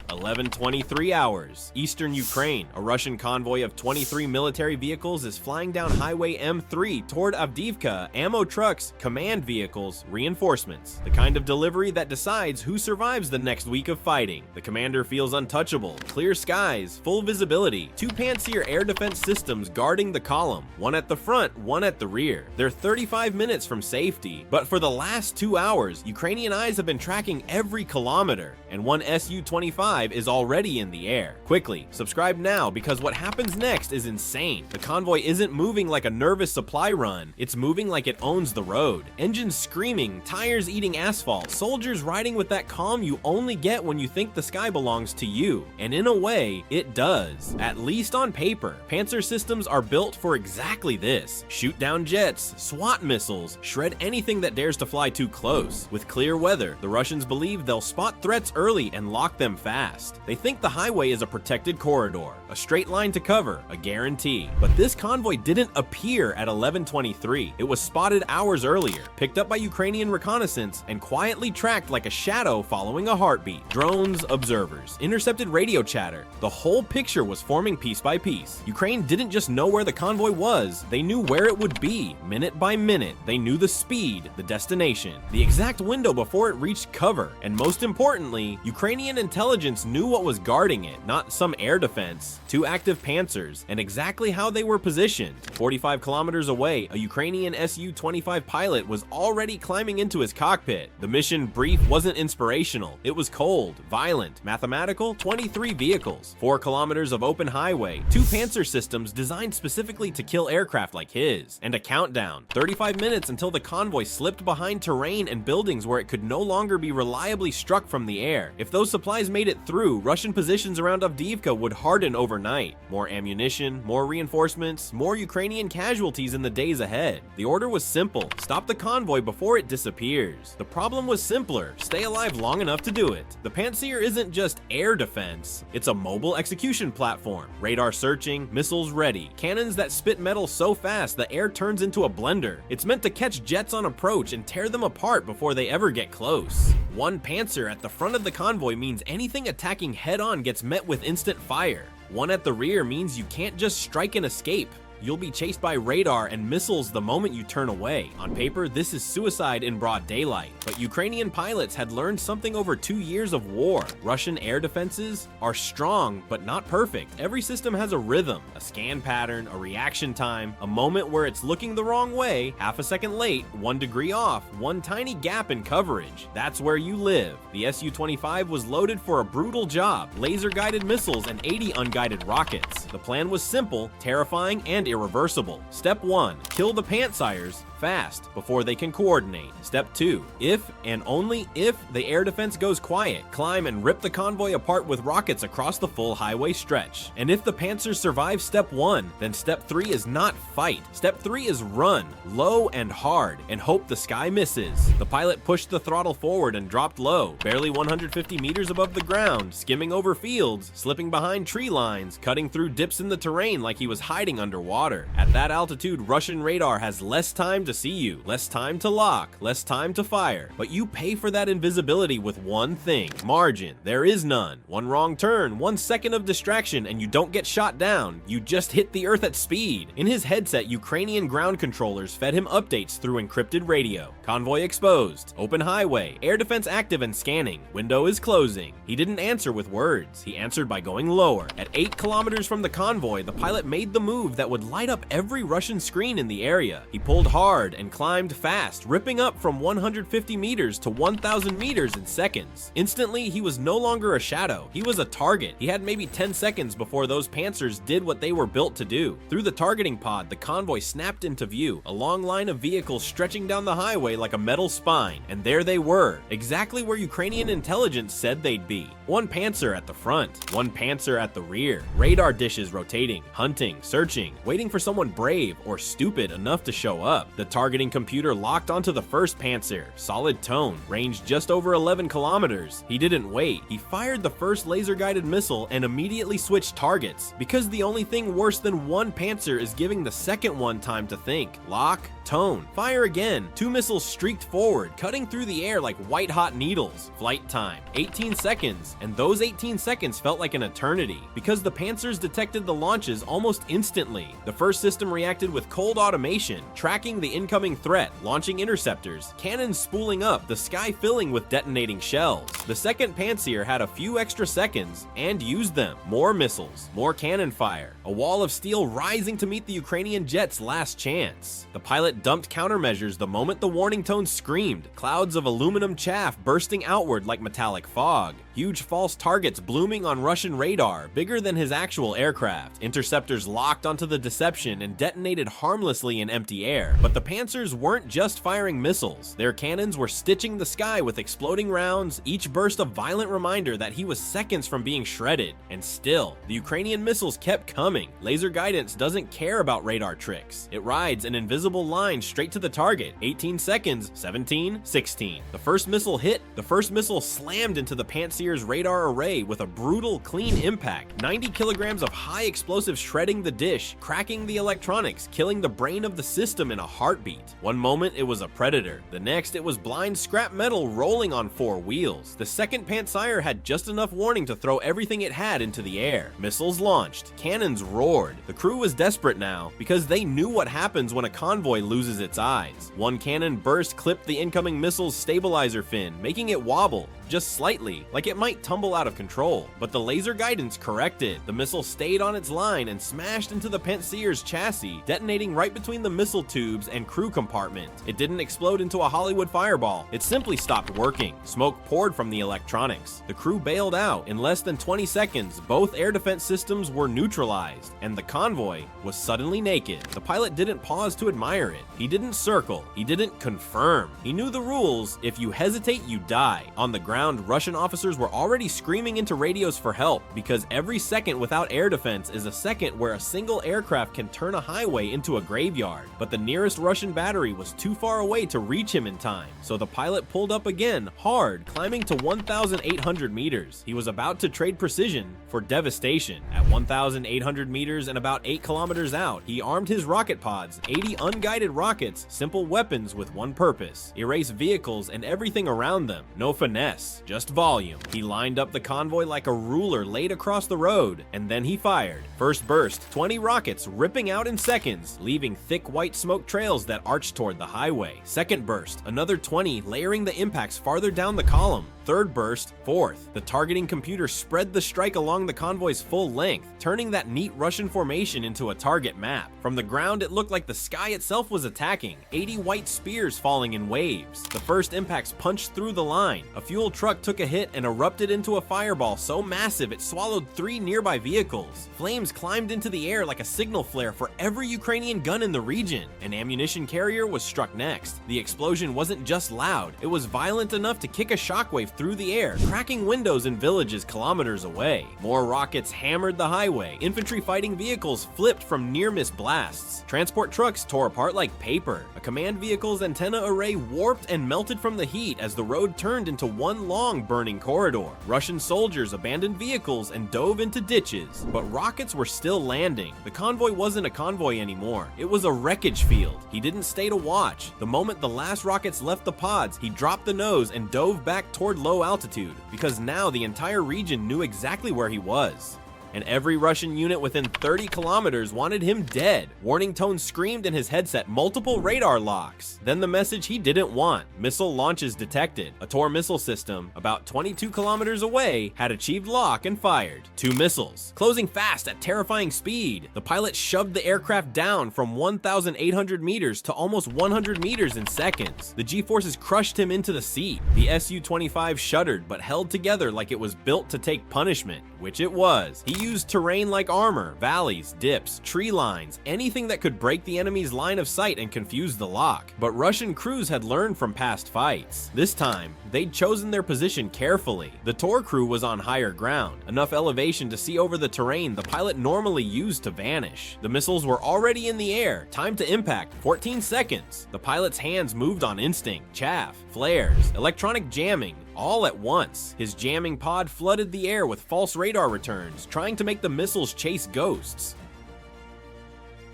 11:23 hours, Eastern Ukraine. A Russian convoy of 23 military vehicles is flying down Highway M3 toward Avdiivka. Ammo trucks, command vehicles, reinforcements. The kind of delivery that decides who survives the next week of fighting. The commander feels untouchable. Clear skies, full visibility. Two Pantsir air defense systems guarding the column. One at the front, one at the rear. They're 35 minutes from safety. But for the last 2 hours, Ukrainian eyes have been tracking every kilometer. And one Su-25 is already in the air. Quickly, subscribe now because what happens next is insane. The convoy isn't moving like a nervous supply run, it's moving like it owns the road. Engines screaming, tires eating asphalt, soldiers riding with that calm you only get when you think the sky belongs to you. And in a way, it does. At least on paper. Pantsir systems are built for exactly this. Shoot down jets, SWAT missiles, shred anything that dares to fly too close. With clear weather, the Russians believe they'll spot threats early and lock them fast. They think the highway is a protected corridor, a straight line to cover, a guarantee. But this convoy didn't appear at 11:23. It was spotted hours earlier, picked up by Ukrainian reconnaissance, and quietly tracked like a shadow following a heartbeat. Drones, observers, intercepted radio chatter. The whole picture was forming piece by piece. Ukraine didn't just know where the convoy was, they knew where it would be, minute by minute. They knew the speed, the destination, the exact window before it reached cover, and most importantly, Ukrainian intelligence knew what was guarding it, not some air defense, 2 active Pantsers, and exactly how they were positioned. 45 kilometers away, a Ukrainian Su-25 pilot was already climbing into his cockpit. The mission brief wasn't inspirational, it was cold, violent, mathematical. 23 vehicles, 4 kilometers of open highway, 2 Pantsir systems designed specifically to kill aircraft like his, and a countdown, 35 minutes until the convoy slipped behind terrain and buildings where it could no longer be reliably struck from the air. If those supplies made it through, Russian positions around Avdiivka would harden overnight. More ammunition, more reinforcements, more Ukrainian casualties in the days ahead. The order was simple: stop the convoy before it disappears. The problem was simpler: stay alive long enough to do it. The Pantsir isn't just air defense, it's a mobile execution platform. Radar searching, missiles ready, cannons that spit metal so fast the air turns into a blender. It's meant to catch jets on approach and tear them apart before they ever get close. One Pantsir at the front of the convoy means anything attacking head-on gets met with instant fire. One at the rear means you can't just strike and escape. You'll be chased by radar and missiles the moment you turn away. On paper, this is suicide in broad daylight, but Ukrainian pilots had learned something over 2 years of war. Russian air defenses are strong, but not perfect. Every system has a rhythm, a scan pattern, a reaction time, a moment where it's looking the wrong way, half a second late, 1 degree off, one tiny gap in coverage. That's where you live. The Su-25 was loaded for a brutal job, laser-guided missiles and 80 unguided rockets. The plan was simple, terrifying, and irreversible. Step 1. Kill the Pantsirs fast before they can coordinate. Step 2. If and only if the air defense goes quiet, climb and rip the convoy apart with rockets across the full highway stretch. And if the Pantsers survive Step 1, then Step 3 is not fight. Step 3 is run, low and hard, and hope the sky misses. The pilot pushed the throttle forward and dropped low, barely 150 meters above the ground, skimming over fields, slipping behind tree lines, cutting through dips in the terrain like he was hiding underwater. At that altitude, Russian radar has less time to see you, less time to lock, less time to fire. But you pay for that invisibility with one thing: margin. There is none. One wrong turn, 1 second of distraction, and you don't get shot down. You just hit the earth at speed. In his headset, Ukrainian ground controllers fed him updates through encrypted radio. Convoy exposed. Open highway. Air defense active and scanning. Window is closing. He didn't answer with words. He answered by going lower. At 8 kilometers from the convoy, the pilot made the move that would light up every Russian screen in the area. He pulled hard and climbed fast, ripping up from 150 meters to 1,000 meters in seconds. Instantly, he was no longer a shadow. He was a target. He had maybe 10 seconds before those Pantsers did what they were built to do. Through the targeting pod, the convoy snapped into view, a long line of vehicles stretching down the highway like a metal spine. And there they were, exactly where Ukrainian intelligence said they'd be. 1 Pantsir at the front, 1 Pantsir at the rear. Radar dishes rotating, hunting, searching, waiting for someone brave or stupid enough to show up. The targeting computer locked onto the first Pantsir. Solid tone, range just over 11 kilometers. He didn't wait. He fired the first laser-guided missile and immediately switched targets, because the only thing worse than one Pantsir is giving the second one time to think. Lock, tone, fire again. Two missiles streaked forward, cutting through the air like white-hot needles. Flight time, 18 seconds, and those 18 seconds felt like an eternity, because the Pantsirs detected the launches almost instantly. The first system reacted with cold automation, tracking the incoming threat, launching interceptors, cannons spooling up, the sky filling with detonating shells. The second Pantsir had a few extra seconds and used them. More missiles, more cannon fire, a wall of steel rising to meet the Ukrainian jet's last chance. The pilot dumped countermeasures the moment the warning tone screamed, clouds of aluminum chaff bursting outward like metallic fog, huge false targets blooming on Russian radar, bigger than his actual aircraft. Interceptors locked onto the deception and detonated harmlessly in empty air. But the Pantsers weren't just firing missiles. Their cannons were stitching the sky with exploding rounds, each burst a violent reminder that he was seconds from being shredded. And still, the Ukrainian missiles kept coming. Laser guidance doesn't care about radar tricks. It rides an invisible line straight to the target. 18 seconds, 17, 16. The first missile hit. The first missile slammed into the Pantsir's radar array with a brutal, clean impact. 90 kilograms of high explosives shredding the dish, cracking the electronics, killing the brain of the system in a heartbeat. One moment it was a Predator. The next it was blind scrap metal rolling on four wheels. The second Pantsir had just enough warning to throw everything it had into the air. Missiles launched. Cannons roared. The crew was desperate now, because they knew what happens when a convoy loses its eyes. One cannon burst clipped the incoming missile's stabilizer fin, making it wobble, just slightly, like it might tumble out of control. But the laser guidance corrected. The missile stayed on its line and smashed into the Pantsir's chassis, detonating right between the missile tubes and crew compartment. It didn't explode into a Hollywood fireball. It simply stopped working. Smoke poured from the electronics. The crew bailed out. In less than 20 seconds, both air defense systems were neutralized, and the convoy was suddenly naked. The pilot didn't pause to admire it. He didn't circle. He didn't confirm. He knew the rules. If you hesitate, you die. On the ground, Russian officers were already screaming into radios for help, because every second without air defense is a second where a single aircraft can turn a highway into a graveyard. But the nearest Russian battery was too far away to reach him in time, so the pilot pulled up again, hard, climbing to 1,800 meters. He was about to trade precision for devastation. At 1,800 meters and about 8 kilometers out, he armed his rocket pods, 80 unguided rockets, simple weapons with one purpose: erase vehicles and everything around them. No finesse, just volume. He lined up the convoy like a ruler laid across the road, and then he fired. First burst, 20 rockets ripping out in seconds, leaving thick white smoke trails that arched toward the highway. Second burst, another 20 layering the impacts farther down the column. Third burst, fourth. The targeting computer spread the strike along the convoy's full length, turning that neat Russian formation into a target map. From the ground, it looked like the sky itself was attacking, 80 white spears falling in waves. The first impacts punched through the line. A fuel truck took a hit and erupted into a fireball so massive it swallowed 3 nearby vehicles. Flames climbed into the air like a signal flare for every Ukrainian gun in the region. An ammunition carrier was struck next. The explosion wasn't just loud, it was violent enough to kick a shockwave through the air, cracking windows in villages kilometers away. More rockets hammered the highway. Infantry fighting vehicles flipped from near-miss blasts. Transport trucks tore apart like paper. A command vehicle's antenna array warped and melted from the heat as the road turned into one long burning corridor. Russian soldiers abandoned vehicles and dove into ditches, but rockets were still landing. The convoy wasn't a convoy anymore. It was a wreckage field. He didn't stay to watch. The moment the last rockets left the pods, he dropped the nose and dove back toward low altitude, because now the entire region knew exactly where he was. And every Russian unit within 30 kilometers wanted him dead. Warning tone screamed in his headset, multiple radar locks. Then the message he didn't want: missile launches detected. A Tor missile system, about 22 kilometers away, had achieved lock and fired 2 missiles, closing fast at terrifying speed. The pilot shoved the aircraft down from 1,800 meters to almost 100 meters in seconds. The G-forces crushed him into the seat. The Su-25 shuddered but held together like it was built to take punishment, which it was. He used terrain like armor, valleys, dips, tree lines, anything that could break the enemy's line of sight and confuse the lock. But Russian crews had learned from past fights. This time, they'd chosen their position carefully. The Tor crew was on higher ground, enough elevation to see over the terrain the pilot normally used to vanish. The missiles were already in the air, time to impact, 14 seconds. The pilot's hands moved on instinct, chaff, flares, electronic jamming, all at once. His jamming pod flooded the air with false radar returns, trying to make the missiles chase ghosts.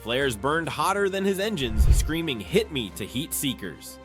Flares burned hotter than his engines, screaming "hit me" to heat seekers.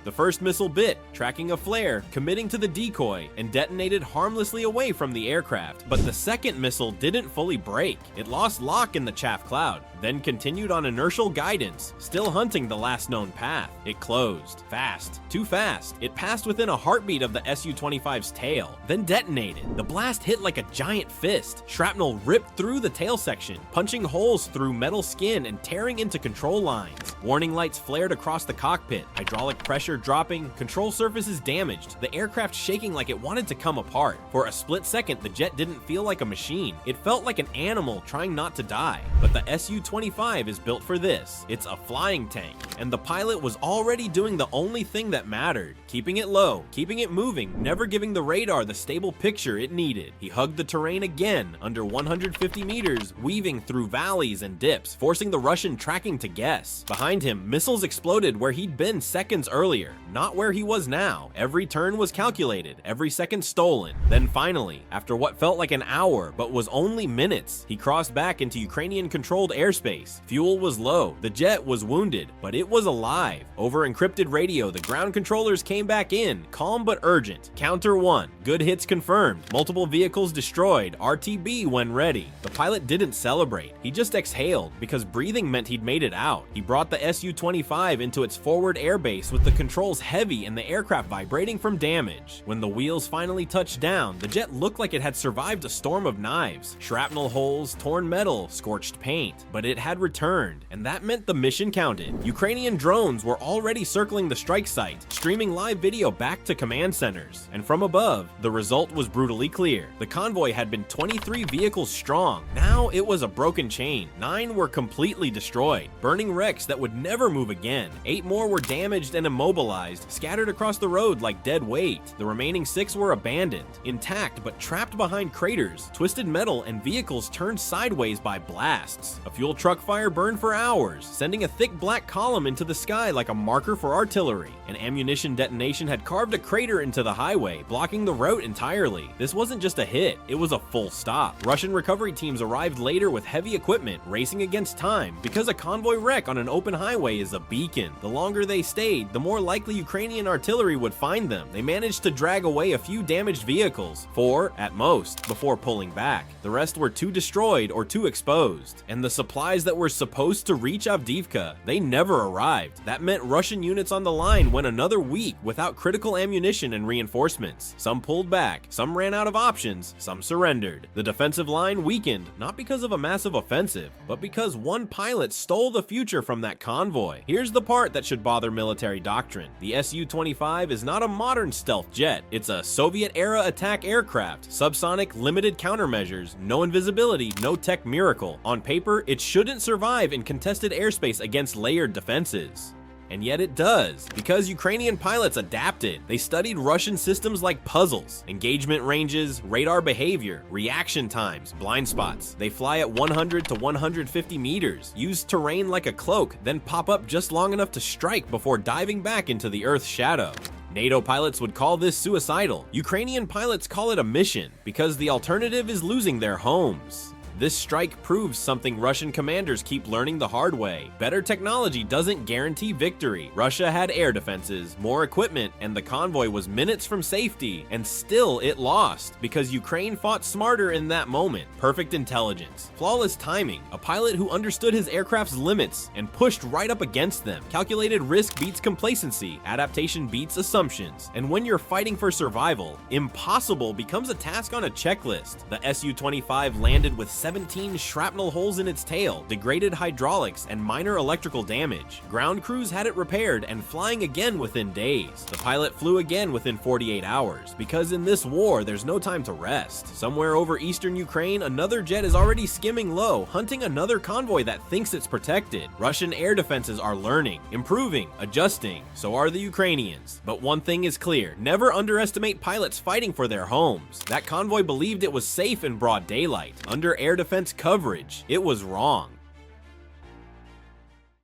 The first missile bit, tracking a flare, committing to the decoy, and detonated harmlessly away from the aircraft. But the second missile didn't fully break. It lost lock in the chaff cloud, then continued on inertial guidance, still hunting the last known path. It closed. Fast. Too fast. It passed within a heartbeat of the Su-25's tail, then detonated. The blast hit like a giant fist. Shrapnel ripped through the tail section, punching holes through metal skin and tearing into control lines. Warning lights flared across the cockpit, hydraulic pressure dropping, control surfaces damaged, the aircraft shaking like it wanted to come apart. For a split second, the jet didn't feel like a machine. It felt like an animal trying not to die. But the Su-25 is built for this. It's a flying tank, and the pilot was already doing the only thing that mattered, keeping it low, keeping it moving, never giving the radar the stable picture it needed. He hugged the terrain again, under 150 meters, weaving through valleys and dips, forcing the Russian tracking to guess. Behind him, missiles exploded where he'd been seconds earlier, not where he was now. Every turn was calculated, every second stolen. Then finally, after what felt like an hour but was only minutes, he crossed back into Ukrainian-controlled airspace. Fuel was low, the jet was wounded, but it was alive. Over encrypted radio, the ground controllers came back in, calm but urgent. Counter 1, good hits confirmed, multiple vehicles destroyed, RTB when ready. The pilot didn't celebrate, he just exhaled, because breathing meant he'd made it out. He brought the Su-25 into its forward airbase with the controls heavy and the aircraft vibrating from damage. When the wheels finally touched down, the jet looked like it had survived a storm of knives, shrapnel holes, torn metal, scorched paint. But it had returned, and that meant the mission counted. Ukrainian drones were already circling the strike site, streaming live video back to command centers. And from above, the result was brutally clear. The convoy had been 23 vehicles strong. Now it was a broken chain. 9 were completely destroyed, burning wrecks that would never move again. 8 more were damaged and immobilized, scattered across the road like dead weight. The remaining 6 were abandoned, intact but trapped behind craters, twisted metal, and vehicles turned sideways by blasts. A fuel truck fire burned for hours, sending a thick black column into the sky like a marker for artillery. An ammunition detonation had carved a crater into the highway, blocking the route entirely. This wasn't just a hit, it was a full stop. Russian recovery teams arrived later with heavy equipment, racing against time, because a convoy wreck on an open highway is a beacon. The longer they stayed, the more likely Ukrainian artillery would find them. They managed to drag away a few damaged vehicles, 4 at most, before pulling back. The rest were too destroyed or too exposed. And the supplies that were supposed to reach Avdiivka, they never arrived. That meant Russian units on the line went another week without critical ammunition and reinforcements. Some pulled back, some ran out of options, some surrendered. The defensive line weakened, not because of a massive offensive, but because one pilot stole the future from that convoy. Here's the part that should bother military doctrine. The Su-25 is not a modern stealth jet. It's a Soviet-era attack aircraft, subsonic limited countermeasures, no invisibility, no tech miracle. On paper, it shouldn't survive in contested airspace against layered defenses. And yet it does, because Ukrainian pilots adapted. They studied Russian systems like puzzles, engagement ranges, radar behavior, reaction times, blind spots. They fly at 100 to 150 meters, use terrain like a cloak, then pop up just long enough to strike before diving back into the Earth's shadow. NATO pilots would call this suicidal. Ukrainian pilots call it a mission, because the alternative is losing their homes. This strike proves something Russian commanders keep learning the hard way. Better technology doesn't guarantee victory. Russia had air defenses, more equipment, and the convoy was minutes from safety, and still it lost, because Ukraine fought smarter in that moment. Perfect intelligence, flawless timing, a pilot who understood his aircraft's limits and pushed right up against them. Calculated risk beats complacency, adaptation beats assumptions, and when you're fighting for survival, impossible becomes a task on a checklist. The Su-25 landed with 17 shrapnel holes in its tail, degraded hydraulics, and minor electrical damage. Ground crews had it repaired and flying again within days. The pilot flew again within 48 hours, because in this war, there's no time to rest. Somewhere over eastern Ukraine, another jet is already skimming low, hunting another convoy that thinks it's protected. Russian air defenses are learning, improving, adjusting. So are the Ukrainians. But one thing is clear, never underestimate pilots fighting for their homes. That convoy believed it was safe in broad daylight, under air defense coverage. It was wrong.